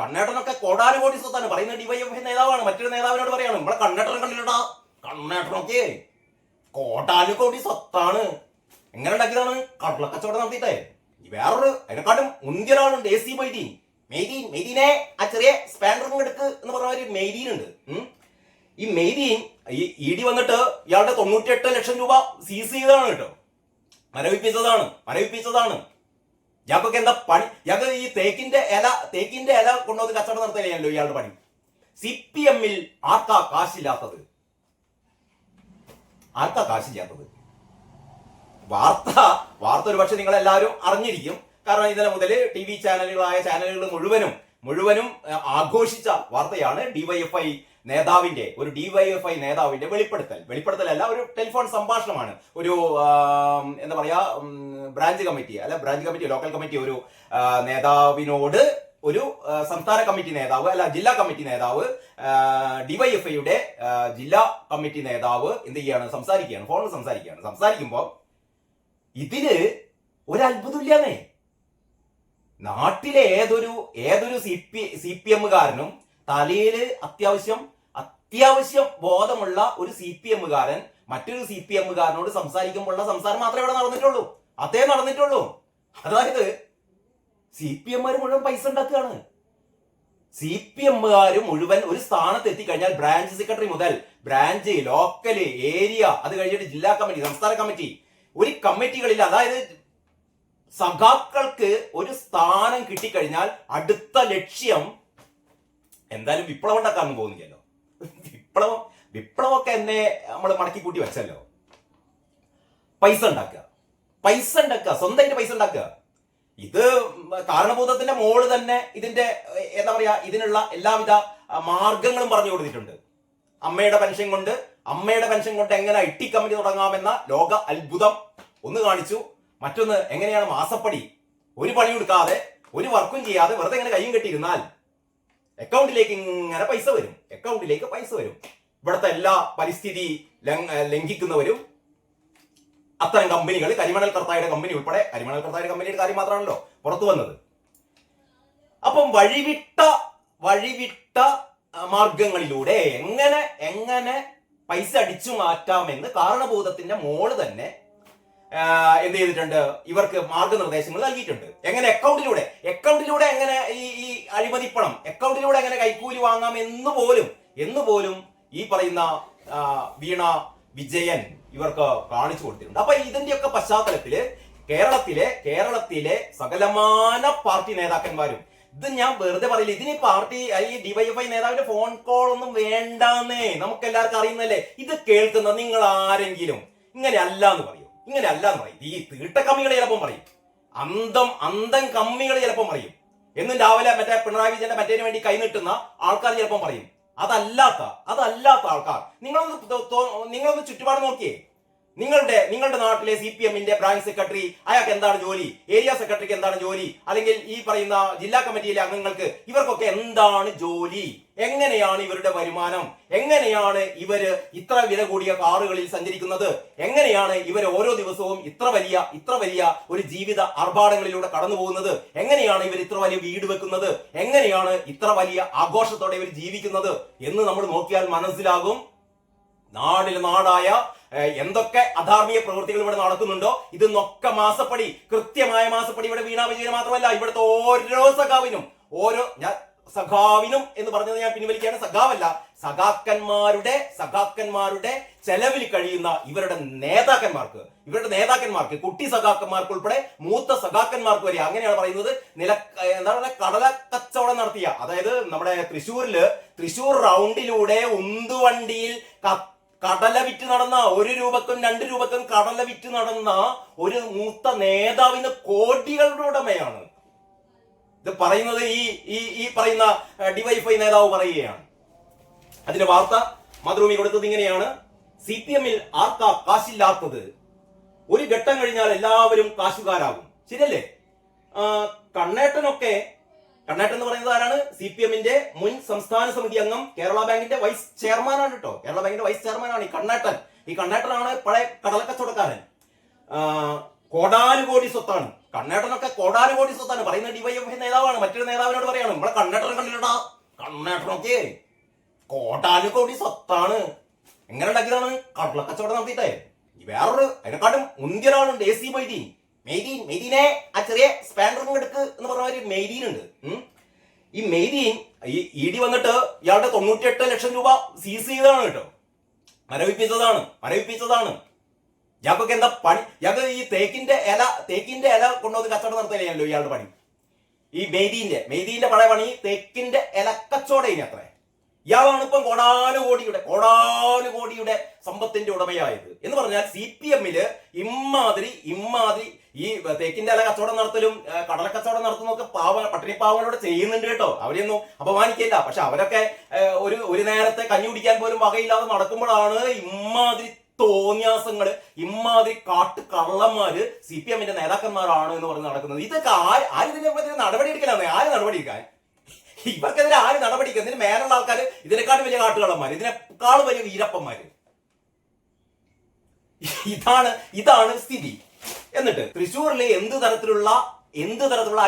കണ്ണേട്ടനൊക്കെ കോടാനുകോടി സ്വത്താണ്. പറയുന്ന ഡിവൈഎഫ്ഐ നേതാവാണ്. മറ്റൊരു നേതാവിനോട് പറയാണ് നമ്മളെ കണ്ണേട്ടനെ കണ്ടില്ലടാ, കണ്ണേട്ടനൊക്കെ കോടാനുകോടി സ്വത്താണ്. എങ്ങനെ ഉണ്ടാക്കിയതാണ്? കടലക്കച്ചവടം നടത്തിയിട്ടേ. വേറൊരു അതിനെക്കാട്ടും മുന്തിയ ഒരാളുണ്ട്, AC മൊയ്തീൻ. മെയ്തീനെ ആ ചെറിയ സ്പാൻഡറും എടുക്ക് എന്ന് പറഞ്ഞ ഒരു മെയ്തീൻ ഉണ്ട്. ഈ മെയ്തീൻ ഈ ED വന്നിട്ട് ഇയാളുടെ 98 ലക്ഷം രൂപ സീസ് ചെയ്തതാണ് കേട്ടോ. മരവിപ്പിച്ചതാണ്. ഇയാൾക്കൊക്കെ എന്താ പണി? ഇയാൾക്ക് ഈ തേക്കിന്റെ ഇല കൊണ്ടുവന്ന് കച്ചവടം നടത്തുകയല്ലോ ഇയാളുടെ പണി. CPM-ൽ ആർക്കാ കാശില്ലാത്തത്? വാർത്ത ഒരു പക്ഷെ നിങ്ങൾ എല്ലാവരും അറിഞ്ഞിരിക്കും. കാരണം ഇന്നലെ മുതൽ TV ചാനലുകളായ ചാനലുകൾ മുഴുവനും ആഘോഷിച്ച വാർത്തയാണ് ഡിവൈഎഫ്ഐ നേതാവിന്റെ വെളിപ്പെടുത്തലല്ല, ഒരു ടെലിഫോൺ സംഭാഷണമാണ്. ഒരു എന്താ പറയാ, ലോക്കൽ കമ്മിറ്റി ഒരു നേതാവിനോട് ഒരു സംസ്ഥാന കമ്മിറ്റി നേതാവ് ജില്ലാ കമ്മിറ്റി നേതാവ് ഡിവൈഎഫ്ഐയുടെ ജില്ലാ കമ്മിറ്റി നേതാവ് എന്ത് ചെയ്യാണ്? ഫോണിൽ സംസാരിക്കുമ്പോൾ ഇതില് ഒരത്ഭുതമില്ലാന്നേ. നാട്ടിലെ ഏതൊരു CPM-കാരനും തലയില് അത്യാവശ്യം ബോധമുള്ള ഒരു CPM-കാരൻ മറ്റൊരു CPM-കാരനോട് സംസാരിക്കുമ്പോഴുള്ള സംസാരം മാത്രമേ ഇവിടെ നടന്നിട്ടുള്ളൂ. അതായത് CPM-മാര് മുഴുവൻ പൈസ ഉണ്ടാക്കുകയാണ്. CPM-കാര് മുഴുവൻ ഒരു സ്ഥാനത്ത് എത്തിക്കഴിഞ്ഞാൽ ബ്രാഞ്ച് സെക്രട്ടറി മുതൽ ബ്രാഞ്ച്, ലോക്കല്, ഏരിയ, അത് കഴിഞ്ഞിട്ട് ജില്ലാ കമ്മിറ്റി, സംസ്ഥാന കമ്മിറ്റി, ഒരു കമ്മിറ്റികളിൽ, അതായത് സഖാക്കൾക്ക് ഒരു സ്ഥാനം കിട്ടിക്കഴിഞ്ഞാൽ അടുത്ത ലക്ഷ്യം എന്തായാലും വിപ്ലവം ഉണ്ടാക്കാനൊന്നും പോകുന്നില്ലല്ലോ. വിപ്ലവമൊക്കെ എന്നെ നമ്മൾ മടക്കി കൂട്ടി വെച്ചല്ലോ. പൈസ ഉണ്ടാക്കുക, സ്വന്തമായിട്ട് പൈസ ഉണ്ടാക്കുക. ഇത് കാരണഭൂതത്തിന്റെ മോള് തന്നെ ഇതിന്റെ എന്താ പറയാ, ഇതിനുള്ള എല്ലാവിധ മാർഗങ്ങളും പറഞ്ഞു കൊടുത്തിട്ടുണ്ട്. അമ്മയുടെ പെൻഷൻ കൊണ്ട് എങ്ങനെ IT കമ്പനി തുടങ്ങാമെന്ന ലോക അത്ഭുതം ഒന്ന് കാണിച്ചു. മറ്റൊന്ന്, എങ്ങനെയാണ് മാസപ്പടി ഒരു പണി കൊടുക്കാതെ ഒരു വർക്കും ചെയ്യാതെ വെറുതെ ഇങ്ങനെ കയ്യും കെട്ടിയിരുന്നാൽ അക്കൗണ്ടിലേക്ക് ഇങ്ങനെ പൈസ വരും. ഇവിടുത്തെ എല്ലാ പരിസ്ഥിതി ലംഘിക്കുന്നവരും അത്തരം കമ്പനികൾ, കരിമണൽ കർത്തായുടെ കമ്പനി ഉൾപ്പെടെ, കരിമണൽ കർത്തായുടെ കമ്പനിയുടെ കാര്യം മാത്രമാണല്ലോ പുറത്തു വന്നത്. അപ്പം വഴിവിട്ട മാർഗങ്ങളിലൂടെ എങ്ങനെ പൈസ അടിച്ചു മാറ്റാമെന്ന് കാരണഭൂതത്തിന്റെ മോള് തന്നെ എന്ത് ചെയ്തിട്ടുണ്ട്? ഇവർക്ക് മാർഗനിർദ്ദേശങ്ങൾ നൽകിയിട്ടുണ്ട്. എങ്ങനെ അക്കൗണ്ടിലൂടെ എങ്ങനെ ഈ അഴിമതിപ്പണം അക്കൗണ്ടിലൂടെ എങ്ങനെ കൈക്കൂലി വാങ്ങാം എന്ന് പോലും ഈ പറയുന്ന വീണ വിജയൻ ഇവർക്ക് കാണിച്ചു കൊടുത്തിട്ടുണ്ട്. അപ്പൊ ഇതിന്റെയൊക്കെ പശ്ചാത്തലത്തില് കേരളത്തിലെ സകലമാന പാർട്ടി നേതാക്കന്മാരും, ഇത് ഞാൻ വെറുതെ പറയില്ല, ഇതിന് ഈ ഡിവൈഎഫ്ഐ നേതാവിന്റെ ഫോൺ കോൾ ഒന്നും വേണ്ടാന്നേ, നമുക്ക് എല്ലാവർക്കും അറിയുന്നല്ലേ. ഇത് കേൾക്കുന്ന നിങ്ങൾ ആരെങ്കിലും ഇങ്ങനെ അല്ലാന്ന് പറയും. ഈ തീട്ടക്കമ്മികൾ ചിലപ്പം പറയും, അന്തം കമ്മികൾ ചിലപ്പം പറയും, എന്നും രാവിലെ മറ്റേ പിണറായി വിജയന്റെ മറ്റേതിനു വേണ്ടി കൈനീട്ടുന്ന ആൾക്കാർ ചിലപ്പം പറയും. അതല്ലാത്ത ആൾക്കാർ നിങ്ങളൊന്ന് ചുറ്റുപാട് നോക്കിയേ. നിങ്ങളുടെ നാട്ടിലെ CPM-ന്റെ ബ്രാഞ്ച് സെക്രട്ടറി, അയാൾക്ക് എന്താണ് ജോലി? ഏരിയ സെക്രട്ടറിക്ക് എന്താണ് ജോലി? അല്ലെങ്കിൽ ഈ പറയുന്ന ജില്ലാ കമ്മിറ്റിയിലെ അംഗങ്ങൾക്ക് ഇവർക്കൊക്കെ എന്താണ് ജോലി? എങ്ങനെയാണ് ഇവരുടെ വരുമാനം? എങ്ങനെയാണ് ഇവര് ഇത്ര വില കൂടിയ കാറുകളിൽ സഞ്ചരിക്കുന്നത്? എങ്ങനെയാണ് ഇവർ ഓരോ ദിവസവും ഇത്ര വലിയ ഒരു ജീവിത ആർഭാടങ്ങളിലൂടെ കടന്നു പോകുന്നത്? എങ്ങനെയാണ് ഇവർ ഇത്ര വലിയ വീട് വെക്കുന്നത്? എങ്ങനെയാണ് ഇത്ര വലിയ ആഘോഷത്തോടെ ഇവർ ജീവിക്കുന്നത് എന്ന് നമ്മൾ നോക്കിയാൽ മനസ്സിലാകും. നാടായ എന്തൊക്കെ അധാർമിക പ്രവൃത്തികൾ ഇവിടെ നടക്കുന്നുണ്ടോ ഇതൊന്നൊക്കെ കൃത്യമായ മാസപ്പടി ഇവിടെ വീണ വിജയന് മാത്രമല്ല, ഇവിടുത്തെ ഓരോ സഖാവിനും എന്ന് പറഞ്ഞത് ഞാൻ പിൻവലിക്കുകയാണ്. സഖാവല്ല, സഖാക്കന്മാരുടെ ചെലവിൽ കഴിയുന്ന ഇവരുടെ നേതാക്കന്മാർക്ക് കുട്ടി സഖാക്കന്മാർക്ക് ഉൾപ്പെടെ മൂത്ത സഖാക്കന്മാർക്ക് വരെ, അങ്ങനെയാണ് പറയുന്നത്, കടല കച്ചവടം നടത്തിയ, അതായത് നമ്മുടെ തൃശ്ശൂർ റൗണ്ടിലൂടെ ഉന്തുവണ്ടിയിൽ കടല വിറ്റ് നടന്ന, 1 രൂപക്കും 2 രൂപക്കും കടല വിറ്റ് നടന്ന ഒരു മൂത്ത നേതാവിന് കോടികളുടെ ഉടമയാണ്. ഇത് പറയുന്നത് ഈ പറയുന്ന ഡിവൈഎഫ്ഐ നേതാവ് പറയുകയാണ്. അതിന്റെ വാർത്ത മാതൃഭൂമി കൊടുത്തത് ഇങ്ങനെയാണ്: CPM-ൽ ആർക്കാ കാശില്ലാത്തത്? ഒരു ഘട്ടം കഴിഞ്ഞാൽ എല്ലാവരും കാശുകാരാകും. ശരിയല്ലേ? കണ്ണേട്ടൻ എന്ന് പറയുന്നത് ആരാണ്? CPM-ന്റെ മുൻ സംസ്ഥാന സമിതി അംഗം, കേരള ബാങ്കിന്റെ വൈസ് ചെയർമാനാണ് കേട്ടോ. ഈ കണ്ണേട്ടനാണ് പഴയ കടലക്കച്ചവടക്കാരൻ. കോടാനുകോടി സ്വത്താണ്. കണ്ണേട്ടനൊക്കെ കോടാനുകോടി സ്വത്താണ്. പറയുന്ന ഡിവൈഎഫ്ഐ നേതാവാണ്. മറ്റൊരു നേതാവിനോട് പറയാണ് നമ്മളെ കണ്ണേട്ടനെ കണ്ടില്ലടാ, കണ്ണേട്ടനൊക്കെ കോടാനുകോടി സ്വത്താണ്. എങ്ങനെ ഉണ്ടാക്കിയതാണ്? കടലക്കച്ചവടം നടത്തിയിട്ടേ. വേറൊരു അതിനെക്കാട്ടും മുന്തിയ ഒരാളുണ്ട്, AC മൊയ്തീൻ. മെയ്തീനെ ആ ചെറിയ സ്പാൻഡറിങ് എടുക്ക് എന്ന് പറഞ്ഞ ഒരു മെയ്തീൻ ഉണ്ട്. ഈ മെയ്തീൻ ഈ ED വന്നിട്ട് ഇയാളുടെ 98 ലക്ഷം രൂപ സീസ് ചെയ്തതാണ് കേട്ടോ. മരവിപ്പിച്ചതാണ്. ഇയാൾക്കൊക്കെ എന്താ പണി? ഇയാൾക്ക് ഈ തേക്കിന്റെ ഇല കൊണ്ടുവന്ന് കച്ചവടം നടത്തുകയല്ലോ ഇയാളുടെ പണി. ഈ മെയ്തീന്റെ പഴയ പണി തേക്കിന്റെ ഇല കച്ചവടം. ഇനി അത്ര ഇയാളാണ് ഇപ്പം കോടാനുകോടിയുടെ സമ്പത്തിന്റെ ഉടമയായത് എന്ന് പറഞ്ഞാൽ CPM-ല് ഇമ്മാതിരി ഈ തേക്കിന്റെ ഇല കച്ചവടം നടത്തലും കടലക്കച്ചവടം നടത്തുന്നൊക്കെ പട്ടിണി പാവങ്ങളോട് ചെയ്യുന്നുണ്ട് കേട്ടോ. അവരെയൊന്നും അപമാനിക്കില്ല. പക്ഷെ അവരൊക്കെ ഒരു നേരത്തെ കഞ്ഞി കുടിക്കാൻ പോലും വകയില്ലാതെ നടക്കുമ്പോഴാണ് ഇമ്മാതിരി തോന്നിയാസങ്ങള്, ഇമ്മാതിരി കള്ളന്മാര് CPM-ന്റെ നേതാക്കന്മാരാണ് എന്ന് പറഞ്ഞ് നടക്കുന്നത്. ഇതൊക്കെ ആരിതിനെ നടപടി എടുക്കലാണ്? ആര് നടപടി എടുക്കാൻ? ഇവർക്കെതിരെ ആര് നടപടിക്കുക? ഇതിന് മേലുള്ള ആൾക്കാർ ഇതിനെക്കാളും വലിയ കാട്ടുകള്ളന്മാര്, ഇതിനേക്കാളും വലിയ വീരപ്പന്മാര്. ഇതാണ് സ്ഥിതി. എന്നിട്ട് തൃശ്ശൂരിൽ എന്ത് തരത്തിലുള്ള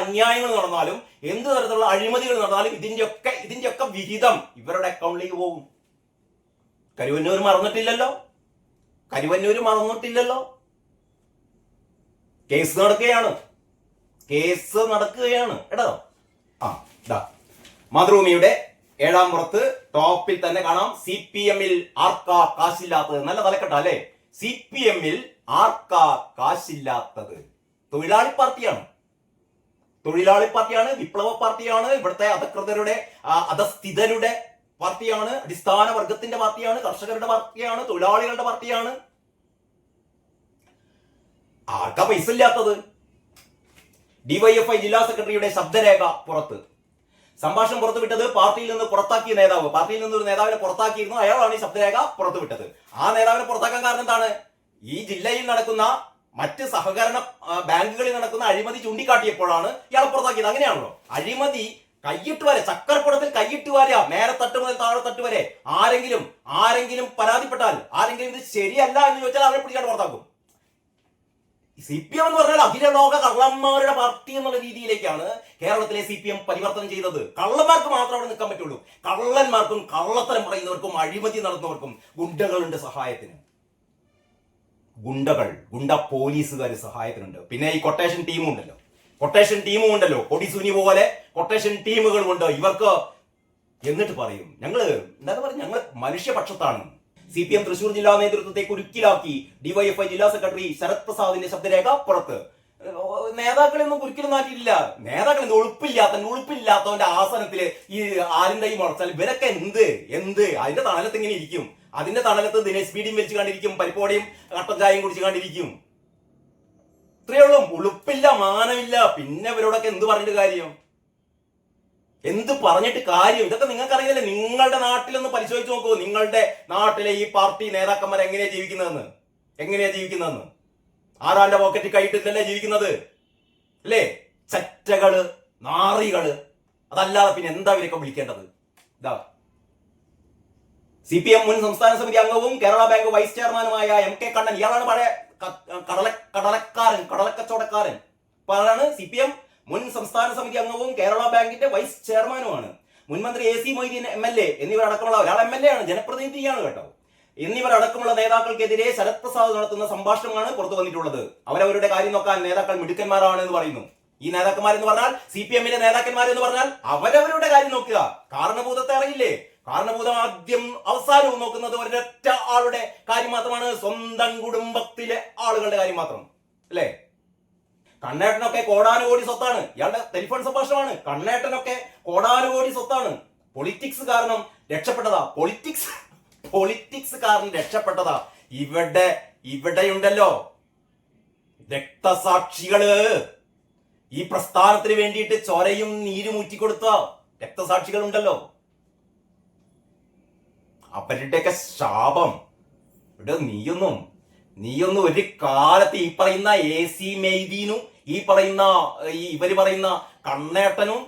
അന്യായങ്ങൾ നടന്നാലും, എന്ത് തരത്തിലുള്ള അഴിമതികൾ നടന്നാലും ഇതിന്റെയൊക്കെ വിഹിതം ഇവരുടെ അക്കൗണ്ടിലേക്ക് പോകും. കരുവന്നൂർ മറന്നിട്ടില്ലല്ലോ. കേസ് നടക്കുകയാണ് കേട്ടോ. മാതൃഭൂമിയുടെ 7-ാം പുറത്ത് ടോപ്പിൽ തന്നെ കാണാം, CPM-ൽ ആർക്കാ കാശില്ലാത്തത്. നല്ല തലക്കെട്ട അല്ലേ? CPM-ൽ ആർക്കാ കാശില്ലാത്തത്? തൊഴിലാളി പാർട്ടിയാണ്, വിപ്ലവ പാർട്ടിയാണ്, ഇവിടുത്തെ അധകൃതരുടെ അധസ്ഥിതരുടെ പാർട്ടിയാണ്, അടിസ്ഥാന വർഗത്തിന്റെ പാർട്ടിയാണ്, കർഷകരുടെ പാർട്ടിയാണ്, തൊഴിലാളികളുടെ പാർട്ടിയാണ്. ആർക്കാ പൈസ ഇല്ലാത്തത്? DYFI ജില്ലാ സെക്രട്ടറിയുടെ ശബ്ദരേഖ പുറത്ത്. സംഭാഷണം പുറത്തുവിട്ടത് പാർട്ടിയിൽ നിന്ന് പുറത്താക്കിയ നേതാവ്. പാർട്ടിയിൽ നിന്ന് ഒരു നേതാവിനെ പുറത്താക്കിയിരുന്നു. അയാളാണ് ഈ ശബ്ദരേഖ പുറത്തുവിട്ടത്. ആ നേതാവിനെ പുറത്താക്കാൻ കാരണം എന്താണ്? ഈ ജില്ലയിൽ നടക്കുന്ന മറ്റ് സഹകരണ ബാങ്കുകളിൽ നടക്കുന്ന അഴിമതി ചൂണ്ടിക്കാട്ടിയപ്പോഴാണ് ഇയാളെ പുറത്താക്കിയത്. അങ്ങനെയാണല്ലോ അഴിമതി. കയ്യിട്ട് വരെ, ചക്കരക്കുടത്തിൽ കയ്യിട്ട് വരെ, മേലെ തട്ട് മുതൽ താഴെ തട്ട് വരെ ആരെങ്കിലും പരാതിപ്പെട്ടാൽ, ആരെങ്കിലും ഇത് ശരിയല്ല എന്ന് ചോദിച്ചാൽ അവരെ പിടിക്കാണ്ട് പുറത്താക്കും. CPM എന്ന് പറഞ്ഞാൽ അഖിലലോക കള്ളന്മാരുടെ പാർട്ടി എന്നുള്ള രീതിയിലേക്കാണ് കേരളത്തിലെ CPM പരിവർത്തനം ചെയ്തത്. കള്ളന്മാർക്ക് മാത്രം അവിടെ നിൽക്കാൻ പറ്റുള്ളൂ. കള്ളന്മാർക്കും കള്ളത്തരം പറയുന്നവർക്കും അഴിമതി നടത്തുന്നവർക്കും ഗുണ്ടകളുണ്ട് സഹായത്തിന്. ഗുണ്ട പോലീസുകാർ സഹായത്തിനുണ്ട്. പിന്നെ ഈ കൊട്ടേഷൻ ടീമും ഉണ്ടല്ലോ. കൊടിസുനി പോലെ കൊട്ടേഷൻ ടീമുകളുമുണ്ട് ഇവർക്ക്. എന്നിട്ട് പറയും ഞങ്ങൾ മനുഷ്യപക്ഷത്താണ്. CPM തൃശൂർ ജില്ലാ നേതൃത്വത്തെ കുരുക്കിലാക്കി DYFI ജില്ലാ സെക്രട്ടറി ശരത് പ്രസാദിന്റെ ശബ്ദരേഖ പുറത്ത്. നേതാക്കളെയൊന്നും കുരുക്കിലും മാറ്റിയിട്ടില്ല. നേതാക്കൾ ഉളുപ്പില്ലാത്തവന്റെ ആസനത്തില് ഈ ആരിന്റെയും മുളച്ചാൽ ഇവരൊക്കെ എന്ത് അതിന്റെ തണലത്ത് ഇങ്ങനെ ഇരിക്കും. അതിന്റെ തണലത്ത് ദിനേശ് പീഡിയും വെച്ച് കണ്ടിരിക്കും, പരിപ്പോടയും കട്ടൻ ചായയും കുടിച്ച് കണ്ടിരിക്കും. ഇത്രയുള്ളൂ. ഉളുപ്പില്ല, മാനമില്ല. പിന്നെ ഇവരോടൊക്കെ എന്ത് പറഞ്ഞിട്ട് കാര്യം? ഇതൊക്കെ നിങ്ങൾക്ക് അറിയില്ലേ? നിങ്ങളുടെ നാട്ടിലൊന്ന് പരിശോധിച്ച് നോക്കൂ. നിങ്ങളുടെ നാട്ടിലെ ഈ പാർട്ടി നേതാക്കന്മാർ എങ്ങനെയാ ജീവിക്കുന്നതെന്ന്. ആരാന്റെ പോക്കറ്റിൽ കൈയിട്ടിട്ടല്ലേ ജീവിക്കുന്നത് അല്ലേ? ചറ്റകള്, നാറികള്. അതല്ലാതെ പിന്നെ എന്താ ഇവരൊക്കെ വിളിക്കേണ്ടത്? CPM മുൻ സംസ്ഥാന സമിതി അംഗവും കേരള ബാങ്ക് വൈസ് ചെയർമാനുമായ MK കണ്ണൻ. ഇയാളാണ് പഴയ കടലക്കച്ചവടക്കാരൻ. ആരാണ്? CPM മുൻ സംസ്ഥാന സമിതി അംഗവും കേരള ബാങ്കിന്റെ വൈസ് ചെയർമാനുമാണ്. മുൻമന്ത്രി AC മൊയ്തീൻ MLA എന്നിവരടക്കമുള്ള ഒരാൾ MLA ആണ്, ജനപ്രതിനിധിയാണ് കേട്ടോ. എന്നിവരടക്കമുള്ള നേതാക്കൾക്കെതിരെ ശരത് പ്രസാദ് നടത്തുന്ന സംഭാഷണമാണ് പുറത്തു വന്നിട്ടുള്ളത്. അവരവരുടെ കാര്യം നോക്കാൻ നേതാക്കൾ മിടുക്കന്മാരാണ് എന്ന് പറയുന്നു. ഈ നേതാക്കന്മാരെന്ന് പറഞ്ഞാൽ, CPM-ലെ നേതാക്കന്മാരെന്ന് പറഞ്ഞാൽ അവരവരുടെ കാര്യം നോക്കുക. കാരണഭൂതത്തെ അറിയില്ലേ? കാരണഭൂതം ആദ്യം അവസാനവും നോക്കുന്നത് ഒരൊറ്റ ആളുടെ കാര്യം മാത്രമാണ്, സ്വന്തം കുടുംബത്തിലെ ആളുകളുടെ കാര്യം മാത്രം അല്ലേ? കണ്ണേട്ടനൊക്കെ കോടാനുകോടി സ്വത്താണ്. ഇയാളുടെ ടെലിഫോൺ സംഭാഷണമാണ്. കണ്ണേട്ടനൊക്കെ കോടാനുകോടി സ്വത്താണ്. പൊളിറ്റിക്സ് കാരണം രക്ഷപ്പെട്ടതാ. പൊളിറ്റിക്സ് കാരണം രക്ഷപ്പെട്ടതാ. ഇവിടെയുണ്ടല്ലോ രക്തസാക്ഷികള്. ഈ പ്രസ്ഥാനത്തിന് വേണ്ടിയിട്ട് ചോരയും നീരും ഊറ്റിക്കൊടുത്ത രക്തസാക്ഷികളുണ്ടല്ലോ. അവരുടെയൊക്കെ ശാപം. ഇവിടെ നീയൊന്നും ഒരു കാലത്ത് ഈ പറയുന്ന AC മെയ്തീനും ഇവര് പറയുന്ന കണ്ണേട്ടനും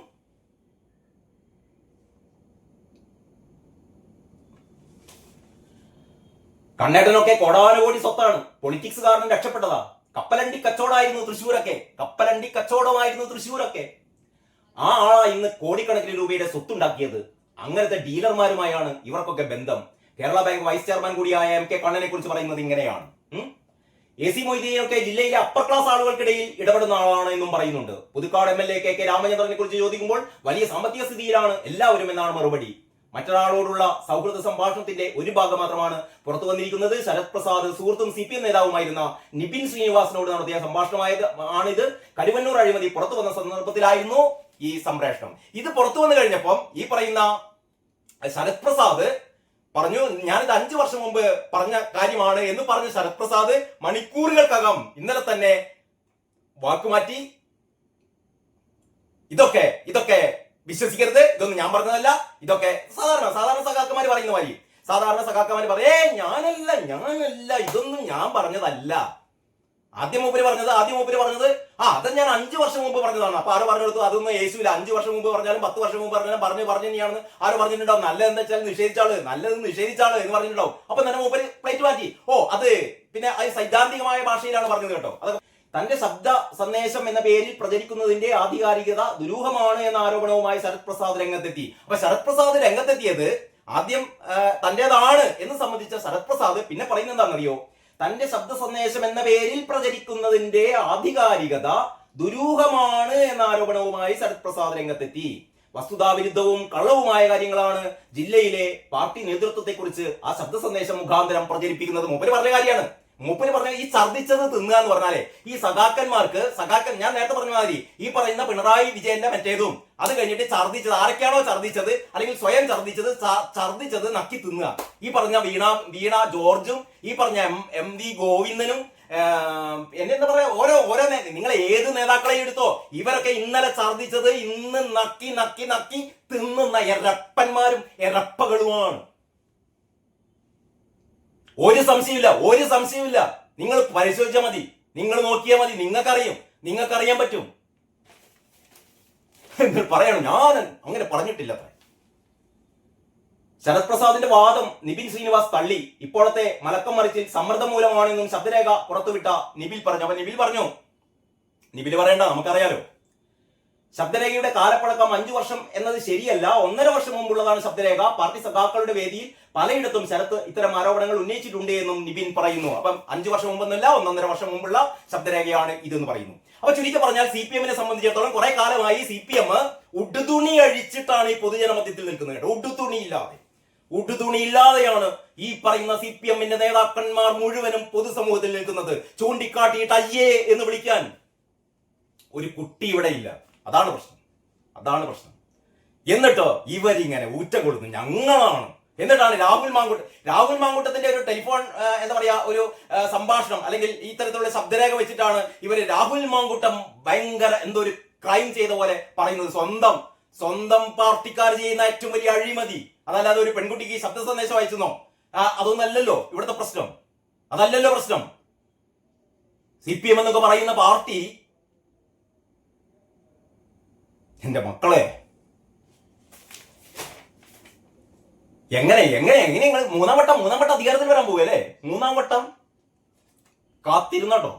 കണ്ണേട്ടനൊക്കെ കോടാനുകോടി സ്വത്താണ്. പൊളിറ്റിക്സ് കാരണം രക്ഷപ്പെട്ടതാ. കപ്പലണ്ടി കച്ചവടമായിരുന്നു തൃശ്ശൂരൊക്കെ, കപ്പലണ്ടി കച്ചവടമായിരുന്നു തൃശ്ശൂരൊക്കെ. ആ ആളാ ഇന്ന് കോടിക്കണക്കിന് രൂപയുടെ സ്വത്തുണ്ടാക്കിയത്. അങ്ങനത്തെ ഡീലർമാരുമായാണ് ഇവർക്കൊക്കെ ബന്ധം. കേരള ബാങ്ക് വൈസ് ചെയർമാൻ കൂടിയായ എം കെ കണ്ണനെ കുറിച്ച് പറയുന്നത് ഇങ്ങനെയാണ്. AC മൊയ്തീനൊക്കെ ജില്ലയിലെ അപ്പർ ക്ലാസ് ആളുകൾക്കിടയിൽ ഇടപെടുന്ന ആളാണ് എന്നും പറയുന്നുണ്ട്. പുതുക്കാട് MLA KK രാമചന്ദ്രനെ കുറിച്ച് ചോദിക്കുമ്പോൾ വലിയ സാമ്പത്തിക സ്ഥിതിയിലാണ് എല്ലാവരും എന്നാണ് മറുപടി. മറ്റൊരാളോടുള്ള സൗഹൃദ സംഭാഷണത്തിന്റെ ഒരു ഭാഗം മാത്രമാണ് പുറത്തു വന്നിരിക്കുന്നത്. ശരത് പ്രസാദ് സുഹൃത്തും CPM നേതാവുമായിരുന്ന നിബിൻ ശ്രീനിവാസനോട് നടത്തിയ സംഭാഷണമാണിത്. കരുവന്നൂർ അഴിമതി പുറത്തു വന്ന സന്ദർഭത്തിലായിരുന്നു ഈ സംപ്രേഷണം. ഇത് പുറത്തു വന്നു കഴിഞ്ഞപ്പം ഈ പറയുന്ന ശരത് പ്രസാദ് പറഞ്ഞു, ഞാനിത് 5 വർഷം മുമ്പ് പറഞ്ഞ കാര്യമാണ് എന്ന് പറഞ്ഞ ശരത് പ്രസാദ് മണിക്കൂറുകൾക്കകം ഇന്നലെ തന്നെ വാക്കുമാറ്റി. ഇതൊക്കെ വിശ്വസിക്കരുത്, ഇതൊന്നും ഞാൻ പറഞ്ഞതല്ല, ഇതൊക്കെ സാധാരണ സഖാക്കന്മാര് പറയുന്ന മാതിരി സാധാരണ സഖാക്കന്മാര് പറയേ ഞാനല്ല ഇതൊന്നും ഞാൻ പറഞ്ഞതല്ല. ആദ്യം മൂപ്പര് പറഞ്ഞത് അത് ഞാൻ 5 വർഷം മുമ്പ് പറഞ്ഞതാണ്. അപ്പൊ ആര് പറഞ്ഞു കൊടുത്തു? അതൊന്നും യേശുവില്ല. 5 വർഷം മുമ്പ് പറഞ്ഞാലും 10 വർഷം മുമ്പ് പറഞ്ഞാലും പറഞ്ഞു തന്നെയാണെന്ന് ആര് പറഞ്ഞിട്ടുണ്ടാവും? നല്ലത് എന്താ വെച്ചാൽ നല്ലത് നിഷേധിച്ചാള് എന്ന് പറഞ്ഞിട്ടുണ്ടാവും. അപ്പൊ തന്നെ മൂപ്പര് പ്ലേറ്റ് മാറ്റി. അത് പിന്നെ അത് സൈദ്ധാന്തികമായ ഭാഷയിലാണ് പറഞ്ഞത് കേട്ടോ. അത് തന്റെ ശബ്ദ സന്ദേശം എന്ന പേരിൽ പ്രചരിക്കുന്നതിന്റെ ആധികാരികത ദുരൂഹമാണ് എന്ന ആരോപണവുമായി ശരത് പ്രസാദ് രംഗത്തെത്തി. അപ്പൊ ശരത് പ്രസാദ് രംഗത്തെത്തിയത് ആദ്യം തന്റേതാണ് എന്ന് സംബന്ധിച്ച ശരത് പ്രസാദ് പിന്നെ പറയുന്നത് എന്താണെന്നറിയോ? തന്റെ ശബ്ദ സന്ദേശം എന്ന പേരിൽ പ്രചരിക്കുന്നതിന്റെ ആധികാരികത ദുരൂഹമാണ് എന്ന ആരോപണവുമായി ശരത് പ്രസാദ് രംഗത്തെത്തി. വസ്തുതാവിരുദ്ധവും കള്ളവുമായ കാര്യങ്ങളാണ് ജില്ലയിലെ പാർട്ടി നേതൃത്വത്തെക്കുറിച്ച് ആ ശബ്ദ സന്ദേശം മുഖാന്തരം പ്രചരിപ്പിക്കുന്നത്. മൂപ്പര് പറഞ്ഞ കാര്യമാണ്. മൂപ്പര് പറഞ്ഞ ഈ ഛർദ്ദിച്ചത് തിന്നുക എന്ന് പറഞ്ഞാലേ ഈ സഖാക്കൻ ഞാൻ നേരത്തെ പറഞ്ഞ മാതിരി ഈ പറയുന്ന പിണറായി വിജയന്റെ മറ്റേതും അത് കഴിഞ്ഞിട്ട് ഛർദ്ദിച്ചത് ആരൊക്കെയാണോ ഛർദ്ദിച്ചത് അല്ലെങ്കിൽ സ്വയം ഛർദ്ദിച്ചത് നക്കി തിന്നുക. ഈ പറഞ്ഞ വീണ ജോർജും ഈ പറഞ്ഞ MV ഗോവിന്ദനും എന്താ പറയാ ഓരോ നിങ്ങൾ ഏത് നേതാക്കളെ എടുത്തോ ഇവരൊക്കെ ഇന്നലെ ഛർദ്ദിച്ചത് ഇന്ന് നക്കി തിന്നുന്ന എരപ്പന്മാരും എരപ്പകളുമാണ്. ഒരു സംശയമില്ല. നിങ്ങൾ പരിശോധിച്ചാൽ മതി, നിങ്ങൾ നോക്കിയാൽ മതി, നിങ്ങൾക്കറിയാൻ പറ്റും. പറയണം ഞാൻ അങ്ങനെ പറഞ്ഞിട്ടില്ല. ശരത് പ്രസാദിന്റെ വാദം നിബിൻ ശ്രീനിവാസ് തള്ളി. ഇപ്പോഴത്തെ മലക്കം മറിച്ചിൽ സമ്മർദ്ദം മൂലമാണെന്നും ശബ്ദരേഖ പുറത്തുവിട്ട നിബിൽ പറഞ്ഞു. അപ്പൊ നിബിൽ പറയണ്ട, നമുക്കറിയാലോ. ശബ്ദരേഖയുടെ കാലപ്പഴക്കം 5 വർഷം എന്നത് ശരിയല്ല, 1.5 വർഷം മുമ്പുള്ളതാണ് ശബ്ദരേഖ. പാർട്ടി സഖാക്കളുടെ വേദിയിൽ പലയിടത്തും ശരത്ത് ഇത്തരം ആരോപണങ്ങൾ ഉന്നയിച്ചിട്ടുണ്ട് എന്നും നിബിൻ പറയുന്നു. അപ്പം 5 വർഷം മുമ്പെന്നല്ല, 1.5 വർഷം മുമ്പുള്ള ശബ്ദരേഖയാണ് ഇതെന്ന് പറയുന്നു. അപ്പൊ ചുരുക്കി പറഞ്ഞാൽ CPM സംബന്ധിച്ചിടത്തോളം കുറെ കാലമായി CPM ഉടുതുണി അഴിച്ചിട്ടാണ് ഈ പൊതുജന മധ്യത്തിൽ നിൽക്കുന്നത് കേട്ടോ. ഉടുതുണിയില്ലാതെയാണ് ഈ പറയുന്ന CPM നേതാക്കന്മാർ മുഴുവനും പൊതുസമൂഹത്തിൽ നിൽക്കുന്നത്. ചൂണ്ടിക്കാട്ടിയിട്ട് അയ്യേ എന്ന് വിളിക്കാൻ ഒരു കുട്ടി ഇവിടെ ഇല്ല. അതാണ് പ്രശ്നം. എന്നിട്ടോ ഇവരിങ്ങനെ ഊറ്റ കൊടുക്കും ഞങ്ങളാണ്. എന്നിട്ടാണ് രാഹുൽ മാങ്കൂട്ടത്തിന്റെ ഒരു ടെലിഫോൺ എന്താ പറയാ ഒരു സംഭാഷണം അല്ലെങ്കിൽ ഈ തരത്തിലുള്ള ശബ്ദരേഖ വെച്ചിട്ടാണ് ഇവര് രാഹുൽ മാങ്കൂട്ടം ഭയങ്കര എന്തോ ഒരു ക്രൈം ചെയ്ത പോലെ പറയുന്നത്. സ്വന്തം പാർട്ടിക്കാർ ചെയ്യുന്ന ഏറ്റവും വലിയ അഴിമതി. അതല്ലാതെ ഒരു പെൺകുട്ടിക്ക് ശബ്ദ സന്ദേശം അയച്ചെന്നോ അതൊന്നല്ലല്ലോ ഇവിടുത്തെ പ്രശ്നം. അതല്ലല്ലോ പ്രശ്നം. CPM എന്നൊക്കെ പറയുന്ന പാർട്ടി എന്റെ മക്കളെ എങ്ങനെ മൂന്നാം വട്ടം അധികാരത്തിൽ വരാൻ പോവല്ലേ? 3-ാം വട്ടം കാത്തിരുന്നോ.